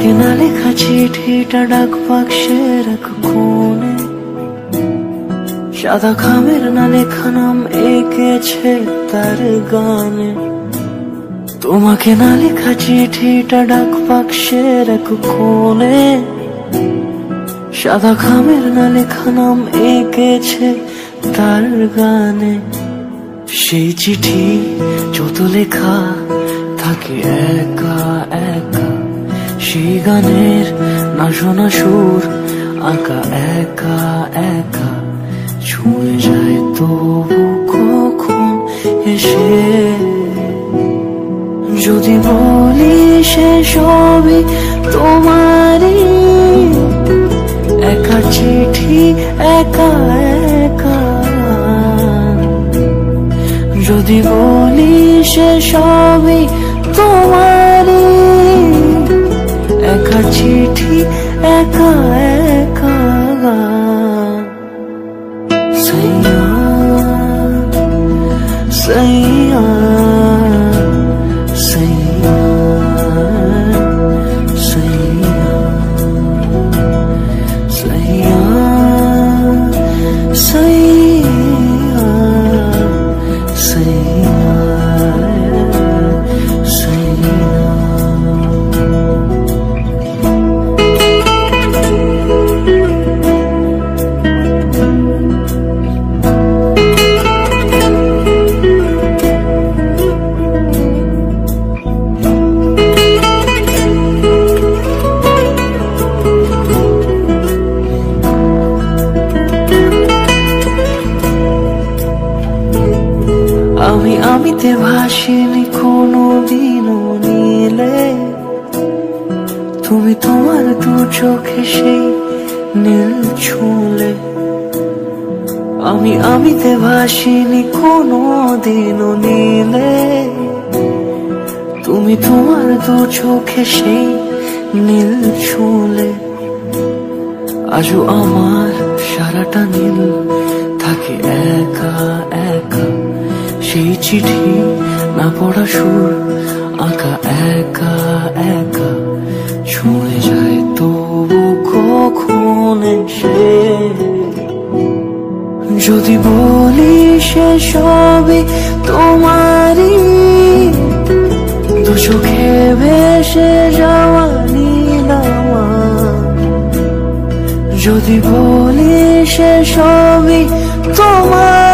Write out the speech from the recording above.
তোমাকে না লেখা চিঠিটা ডাক বাক্সের এক কোণে, সাদা খামের না লেখা নাম এঁকেছে তার গানে। তোমাকে না লেখা চিঠিটা ডাক বাক্সের এক কোণে, সাদা খামের না লেখা নাম এঁকেছে তার গানে। সেই চিঠি যত লেখা থাকে একা একা, সেই গানের না শোনা সুর আঁকা একা একা, ছুঁয়ে যায় তবু কখন এসে। যদি বলি সে সবই তোমারই, একা চিঠি একা একা। যদি বলি সে সবই তোমারই, একা চিঠি একা একা। সাইয়া সাইয়া সাইয়া সাইয়া সাইয়া সাইয়া সাইয়া সাইয়া। আমিতে ভাসিনি কোনোদিনও নীলে, তুমি তোমার দু চোখে সেই নীল ছুঁলে। আমিতে ভাসিনি কোনোদিনও নীলে, তুমি তোমার দু চোখে সেই নীল ছুঁলে। আজও আমার সারাটা নীল থাকে একা একা, সেই চিঠি না পড়া সুর আঁকা একা একা, ছুঁয়ে যায় তবু কখন এসে। যদি বলি সে সবই তোমারই, দু চোখে ভেসে যাওয়া নীলামা। যদি বলি সে সবই তোমার,